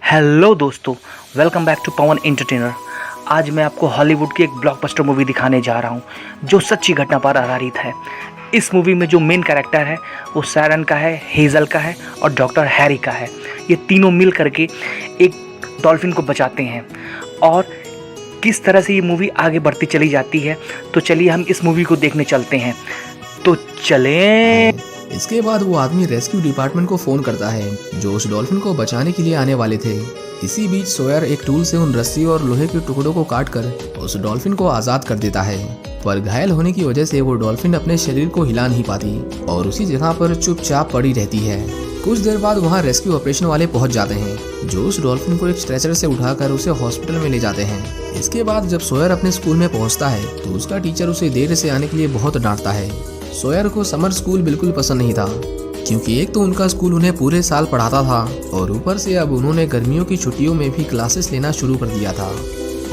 Hello दोस्तों, welcome back to Pavan entertainer. आज मैं आपको हॉलीवुड की एक ब्लॉकबस्टर मूवी दिखाने जा रहा हूँ जो सच्ची घटना पर आधारित है। इस मूवी में जो मेन कैरेक्टर है वो सायरन का है, हेज़ल का है और डॉक्टर हैरी का है। ये तीनों मिल करके एक डॉल्फिन को बचाते हैं और किस तरह से ये मूवी आगे बढ़ती चली जाती है। तो चलिए हम इस मूवी को देखने चलते हैं। तो चलें। इसके बाद वो आदमी रेस्क्यू डिपार्टमेंट को फोन करता है जो उस डॉल्फिन को बचाने के लिए आने वाले थे। इसी बीच सोयर एक टूल से उन रस्सी और लोहे के टुकड़ों को काट कर उस डॉल्फिन को आजाद कर देता है, पर घायल होने की वजह से वो डॉल्फिन अपने शरीर को हिला नहीं पाती और उसी जगह पर चुपचाप पड़ी रहती है। कुछ देर बाद वहाँ रेस्क्यू ऑपरेशन वाले पहुंच जाते हैं जो उस डॉल्फिन को एक स्ट्रेचर से उठाकर उसे हॉस्पिटल में ले जाते हैं। इसके बाद जब सोयर अपने स्कूल में पहुंचता है तो उसका टीचर उसे देर से आने के लिए बहुत डांटता है। सोयर को समर स्कूल बिल्कुल पसंद नहीं था क्योंकि एक तो उनका स्कूल उन्हें पूरे साल पढ़ाता था और ऊपर से अब उन्होंने गर्मियों की छुट्टियों में भी क्लासेस लेना शुरू कर दिया था।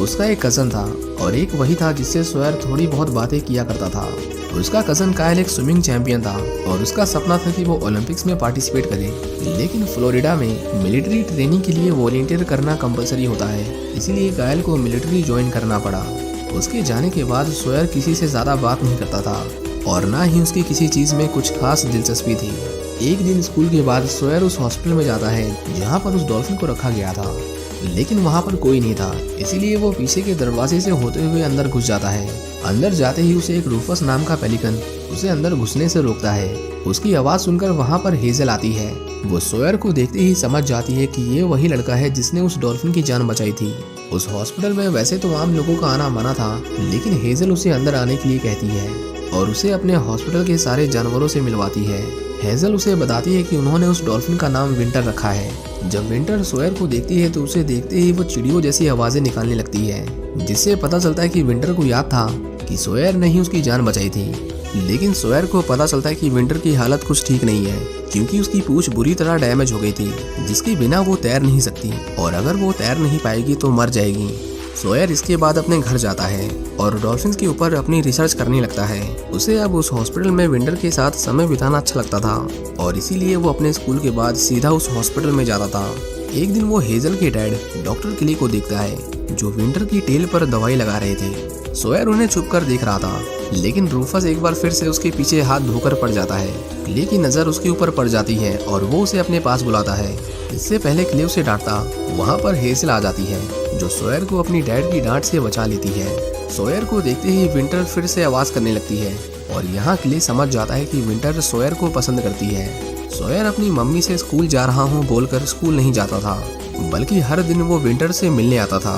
उसका एक कज़न था और एक वही था जिससे सोयर थोड़ी बहुत बातें किया करता था। उसका कज़न कायल एक स्विमिंग चैंपियन था और उसका सपना था कि वो ओलंपिक्स में पार्टिसिपेट करे, लेकिन फ्लोरिडा में मिलिट्री ट्रेनिंग के लिए वॉलंटियर करना कंपलसरी होता है, इसीलिए कायल को मिलिट्री ज्वाइन करना पड़ा। उसके जाने के बाद सोयर किसी से ज़्यादा बात नहीं करता था और ना ही उसकी किसी चीज़ में कुछ खास दिलचस्पी थी। एक दिन स्कूल के बाद सोयर उस हॉस्पिटल में जाता है जहाँ पर उस डॉल्फिन को रखा गया था, लेकिन वहाँ पर कोई नहीं था, इसीलिए वो पीछे के दरवाजे से होते हुए अंदर घुस जाता है। अंदर जाते ही उसे एक रूफस नाम का पेलिकन उसे अंदर घुसने से रोकता है। उसकी आवाज़ सुनकर वहाँ पर हेज़ल आती है। वो सोयर को देखते ही समझ जाती है कि ये वही लड़का है जिसने उस डॉल्फिन की जान बचाई थी। उस हॉस्पिटल में वैसे तो आम लोगों का आना मना था, लेकिन हेज़ल उसे अंदर आने के लिए कहती है और उसे अपने हॉस्पिटल के सारे जानवरों से मिलवाती है। हेज़ल उसे बताती है कि उन्होंने उस डॉल्फिन का नाम विंटर रखा है। जब विंटर सोयर को देखती है तो उसे देखते ही वो चिड़ियों जैसी आवाजें निकालने लगती है, जिससे पता चलता है कि विंटर को याद था कि सोयर ने ही उसकी जान बचाई थी। लेकिन सोयर को पता चलता है कि विंटर की हालत कुछ ठीक नहीं है क्योंकि उसकी पूंछ बुरी तरह डैमेज हो गई थी, जिसके बिना वो तैर नहीं सकती और अगर वो तैर नहीं पाएगी तो मर जाएगी। सोयर इसके बाद अपने घर जाता है और डॉल्फिन्स के ऊपर अपनी रिसर्च करने लगता है। उसे अब उस हॉस्पिटल में विंटर के साथ समय बिताना अच्छा लगता था और इसीलिए वो अपने स्कूल के बाद सीधा उस हॉस्पिटल में जाता था। एक दिन वो हेज़ल के डैड डॉक्टर क्ले को देखता है जो विंटर की टेल पर दवाई लगा रहे थे। सोयर उन्हें छुप कर देख रहा था, लेकिन रूफस एक बार फिर से उसके पीछे हाथ धोकर पड़ जाता है। क्ले की नज़र उसके ऊपर पड़ जाती है और वो उसे अपने पास बुलाता है। इससे पहले क्ले उसे डांटता, वहाँ पर हेज़ल आ जाती है जो सोयर को अपनी डैड की डांट से बचा लेती है। सोयर को देखते ही विंटर फिर से आवाज़ करने लगती है और यहाँ क्ले समझ जाता है कि विंटर सोयर को पसंद करती है। सोयर अपनी मम्मी से स्कूल जा रहा हूँ बोलकर स्कूल नहीं जाता था, बल्कि हर दिन वो विंटर से मिलने आता था।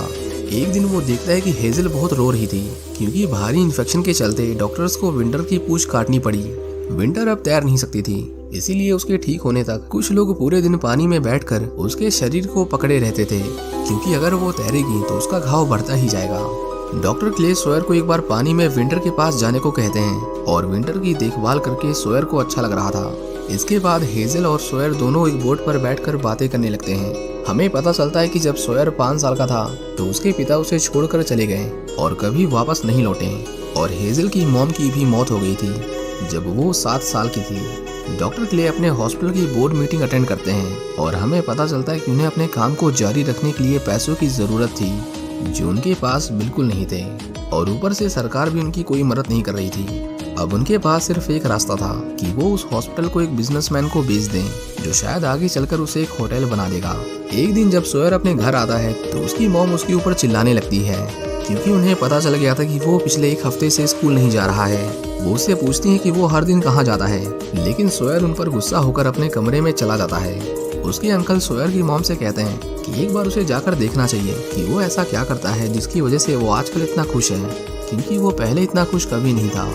एक दिन वो देखता है कि हेज़ल बहुत रो रही थी क्योंकि भारी इन्फेक्शन के चलते डॉक्टर्स को विंटर की पूंछ काटनी पड़ी। विंटर अब तैर नहीं सकती थी, इसीलिए उसके ठीक होने तक कुछ लोग पूरे दिन पानी में बैठकर उसके शरीर को पकड़े रहते थे क्योंकि अगर वो तैरेगी तो उसका घाव बढ़ता ही जाएगा। डॉक्टर क्ले सोयर को एक बार पानी में विंटर के पास जाने को कहते हैं और विंटर की देखभाल करके सोयर को अच्छा लग रहा था। इसके बाद हेज़ल और सोयर दोनों एक बोट पर बैठकर बातें करने लगते हैं। हमें पता चलता है कि जब सोयर 5 साल का था तो उसके पिता उसे छोड़कर चले गए और कभी वापस नहीं लौटे और हेज़ल की मॉम की भी मौत हो गई थी जब वो 7 साल की थी। डॉक्टर क्ले अपने हॉस्पिटल की बोर्ड मीटिंग अटेंड करते हैं और हमें पता चलता है कि उन्हें अपने काम को जारी रखने के लिए पैसों की ज़रूरत थी जो उनके पास बिल्कुल नहीं थे और ऊपर से सरकार भी उनकी कोई मदद नहीं कर रही थी। अब उनके पास सिर्फ एक रास्ता था कि वो उस हॉस्पिटल को एक बिजनेसमैन को बेच दें जो शायद आगे चलकर उसे एक होटल बना देगा। एक दिन जब सोयर अपने घर आता है तो उसकी मॉम उसके ऊपर चिल्लाने लगती है क्योंकि उन्हें पता चल गया था कि वो पिछले 1 हफ्ते से स्कूल नहीं जा रहा है। वो उससे पूछती है कि वो हर दिन कहाँ जाता है, लेकिन सोयर उन पर गुस्सा होकर अपने कमरे में चला जाता है। उसके अंकल सोयर की मॉम से कहते हैं कि एक बार उसे जाकर देखना चाहिए कि वो ऐसा क्या करता है जिसकी वजह से वो आजकल इतना खुश है, क्योंकि वो पहले इतना खुश कभी नहीं था।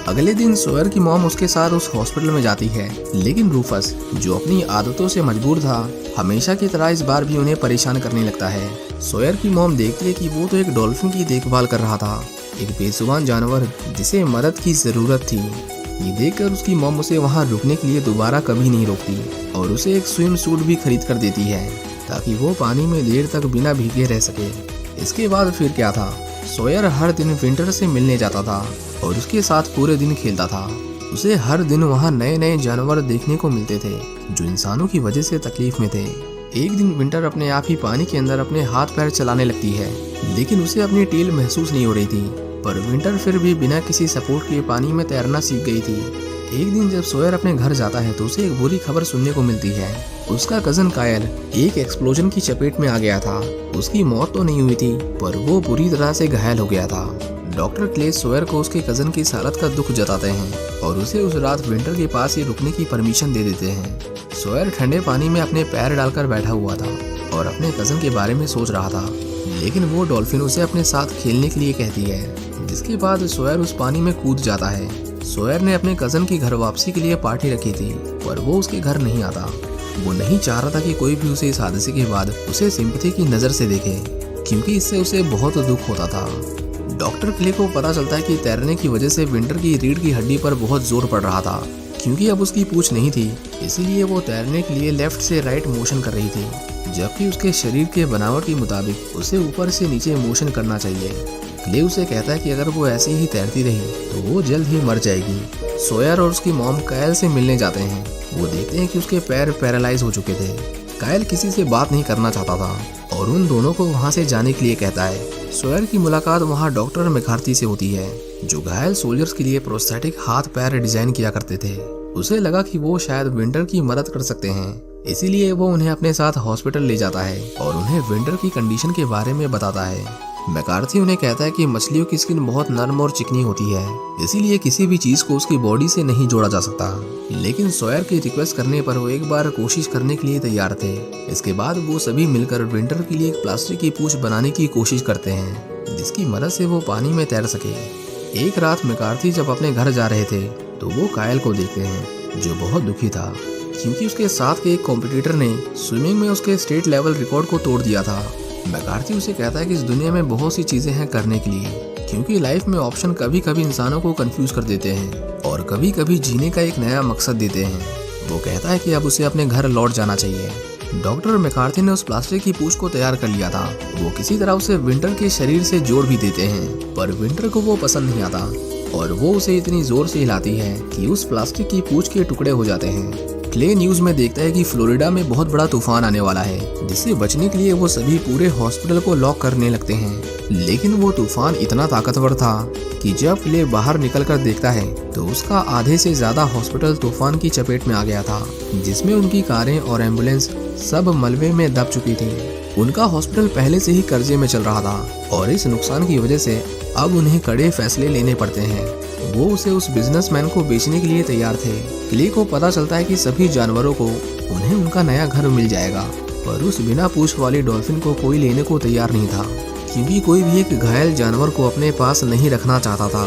अगले दिन सोयर की मॉम उसके साथ उस हॉस्पिटल में जाती है, लेकिन रूफस जो अपनी आदतों से मजबूर था हमेशा की तरह इस बार भी उन्हें परेशान करने लगता है। सोयर की मॉम देखती है कि वो तो एक डॉल्फिन की देखभाल कर रहा था, एक बेजुबान जानवर जिसे मदद की जरूरत थी। ये देखकर उसकी मॉम उसे वहाँ रुकने के लिए दोबारा कभी नहीं रोकती और उसे एक स्विम सूट भी खरीद कर देती है ताकि वो पानी में देर तक बिना भीगे रह सके। इसके बाद फिर क्या था, सोयर हर दिन विंटर से मिलने जाता था और उसके साथ पूरे दिन खेलता था। उसे हर दिन वहाँ नए नए जानवर देखने को मिलते थे जो इंसानों की वजह से तकलीफ में थे। एक दिन विंटर अपने आप ही पानी के अंदर अपने हाथ पैर चलाने लगती है, लेकिन उसे अपनी टेल महसूस नहीं हो रही थी। पर विंटर फिर भी बिना किसी सपोर्ट के पानी में तैरना सीख गई थी। एक दिन जब सोयर अपने घर जाता है तो उसे एक बुरी खबर सुनने को मिलती है। उसका कजन कायल एक एक्सप्लोजन की चपेट में आ गया था। उसकी मौत तो नहीं हुई थी, पर वो बुरी तरह से घायल हो गया था। डॉक्टर क्ले सोयर को उसके कजन की हालत का दुख जताते हैं और उसे उस रात विंटर के पास ही रुकने की परमिशन दे देते हैं। सोयर ठंडे पानी में अपने पैर डालकर बैठा हुआ था और अपने कजन के बारे में सोच रहा था, लेकिन वो डॉल्फिन उसे अपने साथ खेलने के लिए कहती है, जिसके बाद सोयर उस पानी में कूद जाता है। सोयर ने अपने कजन की घर वापसी के लिए पार्टी रखी थी, पर वो उसके घर नहीं आता। वो नहीं चाह रहा था कि कोई भी उसे इस हादसे के बाद उसे सिंपैथी की नज़र से देखे, क्योंकि इससे उसे बहुत दुख होता था। डॉक्टर क्ले को पता चलता है कि तैरने की वजह से विंटर की रीढ़ की हड्डी पर बहुत जोर पड़ रहा था, क्योंकि अब उसकी पूंछ नहीं थी, इसीलिए वो तैरने के लिए लेफ्ट से राइट मोशन कर रही थी, जबकि उसके शरीर के बनावट के मुताबिक उसे ऊपर से नीचे मोशन करना चाहिए। क्ले उसे कहता है कि अगर वो ऐसे ही तैरती रही तो वो जल्द ही मर जाएगी। सोयर और उसकी मॉम कायल से मिलने जाते हैं। वो देखते हैं कि उसके पैर पैरालाइज हो चुके थे। कायल किसी से बात नहीं करना चाहता था और उन दोनों को वहाँ से जाने के लिए कहता है। सोयर की मुलाकात वहाँ डॉक्टर मैकार्थी से होती है, जो घायल सोल्जर्स के लिए प्रोस्थेटिक हाथ पैर डिजाइन किया करते थे। उसे लगा कि वो शायद विंटर की मदद कर सकते हैं, इसीलिए वो उन्हें अपने साथ हॉस्पिटल ले जाता है और उन्हें विंटर की कंडीशन के बारे में बताता है। मैकार्थी उन्हें कहता है कि मछलियों की स्किन बहुत नरम और चिकनी होती है, इसीलिए किसी भी चीज को उसकी बॉडी से नहीं जोड़ा जा सकता। लेकिन सोयर की रिक्वेस्ट करने पर वो एक बार कोशिश करने के लिए तैयार थे। इसके बाद वो सभी मिलकर विंटर के लिए एक प्लास्टिक की पूंछ बनाने की कोशिश करते हैं, जिसकी मदद से वो पानी में तैर सके। एक रात मैकार्थी जब अपने घर जा रहे थे तो वो कायल को देखते हैं, जो बहुत दुखी था, क्योंकि उसके साथ के एक कॉम्पिटिटर ने स्विमिंग में उसके स्टेट लेवल रिकॉर्ड को तोड़ दिया था। मैकार्थी उसे कहता है कि इस दुनिया में बहुत सी चीजें हैं करने के लिए, क्योंकि लाइफ में ऑप्शन कभी कभी इंसानों को कंफ्यूज कर देते हैं और कभी कभी जीने का एक नया मकसद देते हैं। वो कहता है कि अब उसे अपने घर लौट जाना चाहिए। डॉक्टर मैकार्थी ने उस प्लास्टिक की पूंछ को तैयार कर लिया था। वो किसी तरह उसे विंटर के शरीर से जोड़ भी देते हैं, पर विंटर को वो पसंद नहीं आता और वो उसे इतनी जोर से हिलाती है कि उस प्लास्टिक की पूंछ के टुकड़े हो जाते हैं। क्ले न्यूज में देखता है कि फ्लोरिडा में बहुत बड़ा तूफान आने वाला है, जिससे बचने के लिए वो सभी पूरे हॉस्पिटल को लॉक करने लगते हैं। लेकिन वो तूफान इतना ताकतवर था कि जब क्ले बाहर निकलकर देखता है तो उसका आधे से ज्यादा हॉस्पिटल तूफान की चपेट में आ गया था, जिसमें उनकी कारें और एम्बुलेंस सब मलबे में दब चुकी थी। उनका हॉस्पिटल पहले से ही कर्जे में चल रहा था और इस नुकसान की वजह से अब उन्हें कड़े फैसले लेने पड़ते हैं। वो उसे उस बिजनेसमैन को बेचने के लिए तैयार थे। क्ले को पता चलता है कि सभी जानवरों को उन्हें उनका नया घर मिल जाएगा, पर उस बिना पूंछ वाली डॉल्फिन को कोई लेने को तैयार नहीं था, क्योंकि कोई भी एक घायल जानवर को अपने पास नहीं रखना चाहता था।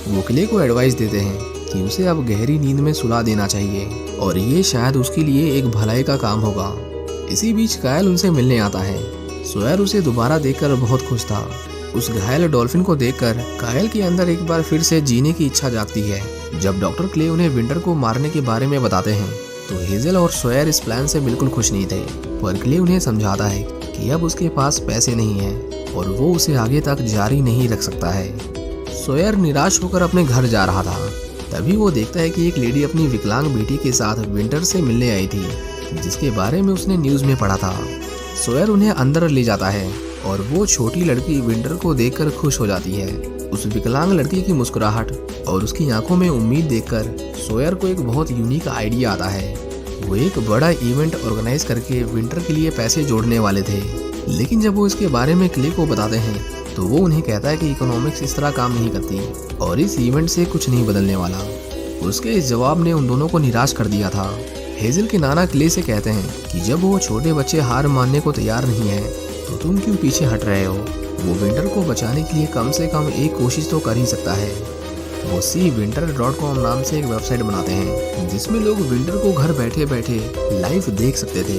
वो क्ले को एडवाइस देते हैं कि उसे अब गहरी नींद में सुला देना चाहिए और ये शायद उसके लिए एक भलाई का काम होगा। इसी बीच कायल उनसे मिलने आता है। सोयर उसे दोबारा देखकर बहुत खुश था। उस घायल डॉल्फिन को देखकर कायल के अंदर एक बार फिर से जीने की इच्छा जागती है। जब डॉक्टर क्ले उन्हें विंटर को मारने के बारे में बताते हैं तो हेजल और सोयर इस प्लान से बिल्कुल खुश नहीं थे, पर क्ले उन्हें समझाता है कि अब उसके पास पैसे नहीं है और वो उसे आगे तक जारी नहीं रख सकता है। सोयर निराश होकर अपने घर जा रहा था, तभी वो देखता है कि एक लेडी अपनी विकलांग बेटी के साथ विंटर से मिलने आई थी, जिसके बारे में उसने न्यूज में पढ़ा था। सोयर उन्हें अंदर ले जाता है और वो छोटी लड़की विंटर को देखकर खुश हो जाती है। उस विकलांग लड़की की मुस्कुराहट और उसकी आंखों में उम्मीद देखकर सोयर को एक बहुत यूनिक आइडिया आता है। वो एक बड़ा इवेंट ऑर्गेनाइज करके विंटर के लिए पैसे जोड़ने वाले थे, लेकिन जब वो इसके बारे में क्ले को बताते हैं तो वो उन्हें कहता है कि इकोनॉमिक्स इस तरह काम नहीं करती और इस इवेंट से कुछ नहीं बदलने वाला। उसके इस जवाब ने उन दोनों को निराश कर दिया था। हेजल के नाना क्ले से कहते हैं कि जब वो छोटे बच्चे हार मानने को तैयार नहीं है तो तुम क्यों पीछे हट रहे हो। वो विंटर को बचाने के लिए कम से कम एक कोशिश तो कर ही सकता है। वो seawinter.com नाम से एक वेबसाइट बनाते हैं, जिसमें लोग विंटर को घर बैठे बैठे लाइव देख सकते थे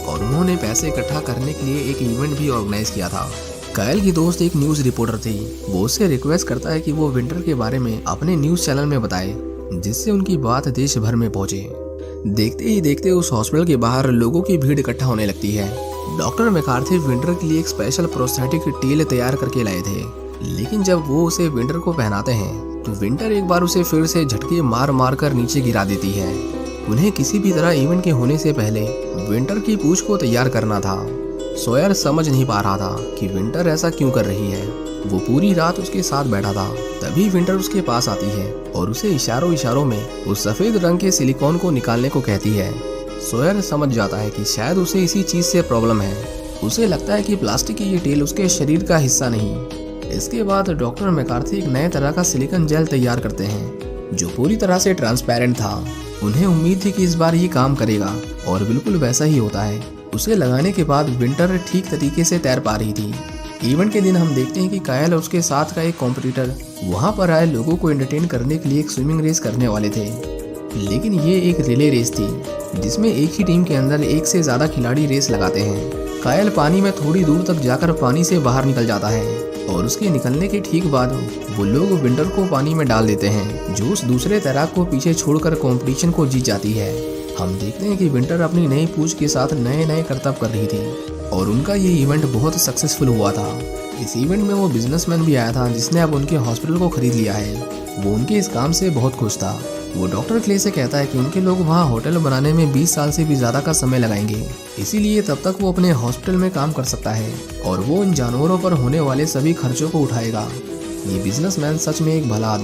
और उन्होंने पैसे इकट्ठा करने के लिए एक इवेंट भी ऑर्गेनाइज किया था। कायल की दोस्त एक न्यूज रिपोर्टर थी। वो उससे रिक्वेस्ट करता है कि वो विंटर के बारे में अपने न्यूज चैनल में बताए, जिससे उनकी बात देश भर में पहुंचे। देखते ही देखते उस हॉस्पिटल के बाहर लोगों की भीड़ इकट्ठा होने लगती है। डॉक्टर मैकार्थी विंटर के लिए एक स्पेशल प्रोस्थेटिक टेल तैयार करके लाए थे, लेकिन जब वो उसे विंटर को पहनाते हैं तो विंटर एक बार उसे फिर से झटके मार मार कर नीचे गिरा देती है। उन्हें किसी भी तरह इवेंट के होने से पहले विंटर की पूछ को तैयार करना था। सोयर समझ नहीं पा रहा था कि विंटर ऐसा क्यों कर रही है। वो पूरी रात उसके साथ बैठा था। तभी विंटर उसके पास आती है और उसे इशारों इशारों में उस सफेद रंग के सिलिकॉन को निकालने को कहती है। सोयर समझ जाता है कि शायद उसे इसी चीज से प्रॉब्लम है। उसे लगता है कि प्लास्टिक की ये टेल उसके शरीर का हिस्सा नहीं। इसके बाद डॉक्टर मैकार्थी एक नए तरह का सिलिकॉन जेल तैयार करते हैं जो पूरी तरह से ट्रांसपेरेंट था। उन्हें उम्मीद थी कि इस बार ये काम करेगा और बिल्कुल वैसा ही होता है। उसे लगाने के बाद विंटर ठीक तरीके से तैर पा रही थी। इवेंट के दिन हम देखते हैं कि कायल और उसके साथ का एक कॉम्पिटिटर वहां पर आए लोगों को एंटरटेन करने के लिए एक स्विमिंग रेस करने वाले थे। लेकिन ये एक रिले रेस थी जिसमें एक ही टीम के अंदर एक से ज्यादा खिलाड़ी रेस लगाते हैं। कायल पानी में थोड़ी दूर तक जाकर पानी से बाहर निकल जाता है और उसके निकलने के ठीक बाद वो लोग विंटर को पानी में डाल देते हैं जो उस दूसरे तैराक को पीछे छोड़कर कंपटीशन को जीत जाती है। हम देखते हैं कि विंटर अपनी नई पूछ के साथ नए नए करतब कर रही थी और उनका ये इवेंट बहुत सक्सेसफुल हुआ था। इस इवेंट में वो बिजनेसमैन भी आया था जिसने अब उनके हॉस्पिटल को खरीद लिया है। वो उनके इस काम से बहुत खुश था। वो डॉक्टर क्ले से कहता है कि उनके लोग वहाँ होटल बनाने में 20 साल से भी ज़्यादा का समय लगाएंगे, इसीलिए तब तक वो अपने हॉस्पिटल में काम कर सकता है और वो इन जानवरों पर होने वाले सभी खर्चों को उठाएगा। ये बिजनेसमैन सच में एक भला आदमी